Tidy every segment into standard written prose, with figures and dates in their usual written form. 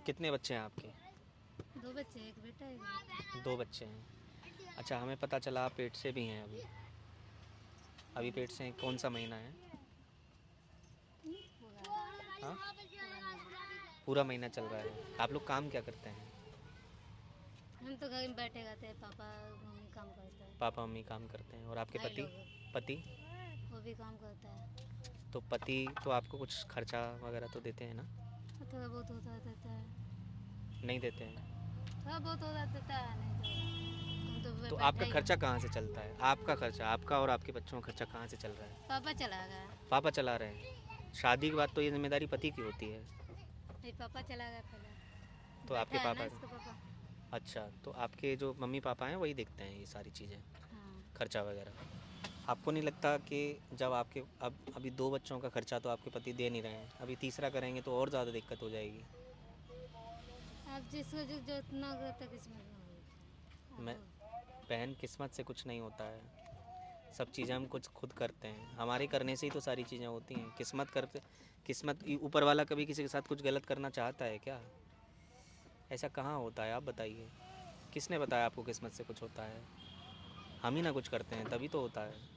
कितने बच्चे हैं आपके? 2 बच्चे, 1 बेटा 1 बेटी। 2 बच्चे हैं। अच्छा, हमें पता चला आप पेट से भी हैं अभी। अभी पेट से हैं, कौन सा महीना है? हाँ, पूरा महीना चल रहा है। आप लोग काम क्या करते हैं? हम तो घर में बैठे रहते हैं, पापा मम्मी काम करते हैं। पापा मम्मी काम करते हैं। और आपके भाई पति? लोग पति? वो भी काम करता है। तो पति तो आपको कुछ खर्चा वगैरह तो देते हैं ना? थोड़ा बहुत होता देता है। नहीं देते हैं? थोड़ा बहुत होता देता है, नहीं तो हम तो तो बैठा आपका ही खर्चा है। कहाँ से चलता है? आपका खर्चा, आपका और आपके बच्चों का खर्चा कहाँ से चल रहा है? पापा चला गया। पापा चला रहे हैं। शादी के बाद तो ये जिम्मेदारी पति की होती है। नहीं, पापा चला गया पहले। तो बैठा आपके है ना पापा? इसका पापा। अच्छा, तो आपके जो मम्मी पापा हैं वही देखते हैं ये सारी चीज़ें, हाँ। खर्चा वगैरह। आपको नहीं लगता कि जब आपके अब अभी 2 बच्चों का खर्चा तो आपके पति दे नहीं रहे हैं, अभी तीसरा करेंगे तो और ज़्यादा दिक्कत हो जाएगी? अब जिसको जो इतना करता किस्मत में होता है। मैं अब बहन, किस्मत से कुछ नहीं होता है। सब चीज़ें हम कुछ खुद करते हैं, हमारे करने से ही तो सारी चीज़ें होती हैं। किस्मत ऊपर वाला कभी किसी के साथ कुछ गलत करना चाहता है क्या? ऐसा कहाँ होता है, आप बताइए। किसने बताया आपको किस्मत से कुछ होता है? हम ही ना कुछ करते हैं तभी तो होता है।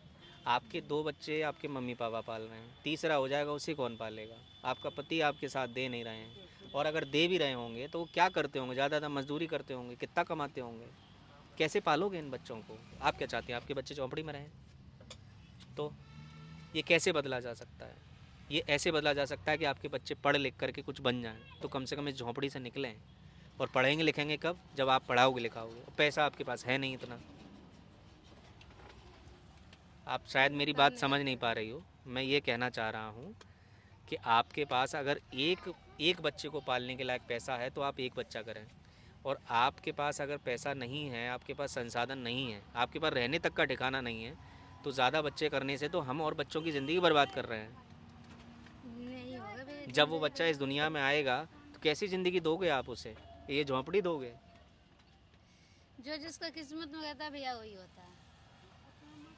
आपके 2 बच्चे आपके मम्मी पापा पाल रहे हैं, तीसरा हो जाएगा उसे कौन पालेगा? आपका पति आपके साथ दे नहीं रहे हैं, और अगर दे भी रहे होंगे तो वो क्या करते होंगे? ज़्यादातर मजदूरी करते होंगे, कितना कमाते होंगे? कैसे पालोगे इन बच्चों को? आप क्या चाहते हैं, आपके बच्चे झोंपड़ी में रहें? तो ये कैसे बदला जा सकता है? ये ऐसे बदला जा सकता है कि आपके बच्चे पढ़ लिख करके कुछ बन जाएं, तो कम से कम इस झोंपड़ी से निकलें। और पढ़ेंगे लिखेंगे कब? जब आप पढ़ाओगे लिखाओगे। और पैसा आपके पास है नहीं इतना। आप शायद मेरी बात करने समझ नहीं लगता पा है। रही हो। मैं ये कहना चाह रहा हूँ कि आपके पास अगर एक एक बच्चे को पालने के लायक पैसा है तो आप एक बच्चा करें। और आपके पास अगर पैसा नहीं है, आपके पास संसाधन नहीं है, आपके पास रहने तक का ठिकाना नहीं है, तो ज़्यादा बच्चे करने से तो हम और बच्चों की ज़िंदगी बर्बाद कर रहे हैं। नहीं होगा भैया जब वो जिंदगी बच्चा इस दुनिया में आएगा तो कैसी ज़िंदगी दोगे आप उसे? ये झोंपड़ी दोगे? जो जिसका किस्मत में रहता है भैया वही होता है।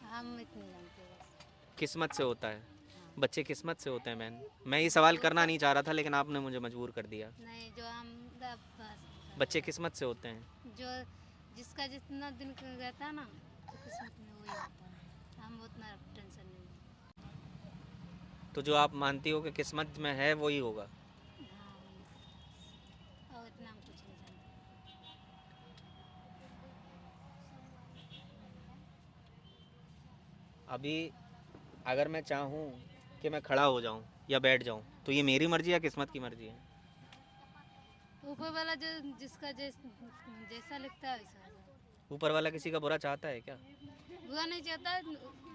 हम इतने जानते हैं बस। किस्मत से होता है। हाँ। बच्चे किस्मत से होते हैं बहन। मैं ये सवाल जो करना नहीं चाह रहा था लेकिन आपने मुझे मजबूर कर दिया। नहीं, जो हम बस बच्चे किस्मत से होते हैं। जो जिसका जितना दिन रहता है ना, तो किस्मत में वही होता है। हम उतना टेंशन नहीं है। तो जो आप मानती हो कि किस्मत में है वही होगा। हाँ वही। और इतना हम कुछ नहीं जानते। अभी अगर मैं चाहूँ कि मैं खड़ा हो जाऊँ या बैठ जाऊँ तो ये मेरी मर्ज़ी या किस्मत की मर्ज़ी है? ऊपर वाला जो जिसका जैसा लिखता है वैसा होगा। ऊपर वाला किसी का बुरा चाहता है क्या? बुरा नहीं चाहता।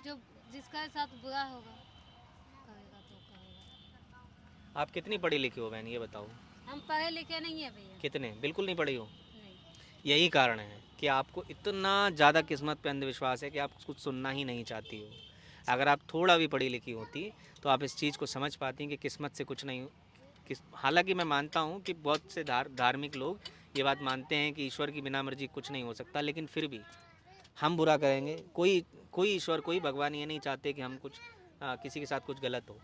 जो जिसका साथ बुरा होगा करेगा तो करेगा। आप कितनी पढ़ी लिखी हो बहन, ये बताओ? हम पढ़े लिखे नहीं है भैया। कितने? बिल्कुल नहीं पढ़ी हो? नहीं। यही कारण है कि आपको इतना ज़्यादा किस्मत पे अंधविश्वास है कि आप कुछ सुनना ही नहीं चाहती हो। अगर आप थोड़ा भी पढ़ी लिखी होती तो आप इस चीज़ को समझ पाती कि किस्मत से कुछ नहीं। हालांकि मैं मानता हूँ कि बहुत से धार्मिक लोग ये बात मानते हैं कि ईश्वर की बिना मर्जी कुछ नहीं हो सकता, लेकिन फिर भी हम बुरा करेंगे। कोई कोई ईश्वर, कोई भगवान ये नहीं चाहते कि हम कुछ किसी के साथ कुछ गलत हो।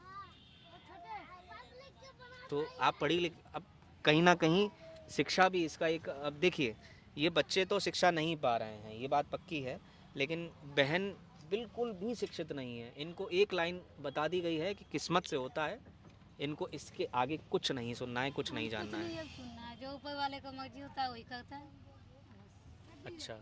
तो आप पढ़ी लिख, अब कहीं ना कहीं शिक्षा भी इसका एक, अब देखिए ये बच्चे तो शिक्षा नहीं पा रहे हैं, ये बात पक्की है। लेकिन बहन बिल्कुल भी शिक्षित नहीं है। इनको एक लाइन बता दी गई है कि किस्मत से होता है। इनको इसके आगे कुछ नहीं सुनना है, कुछ हम नहीं कुछ जानना नहीं है। अब सुनना है, जो ऊपर वाले का मर्जी होता है वही करता है। अच्छा,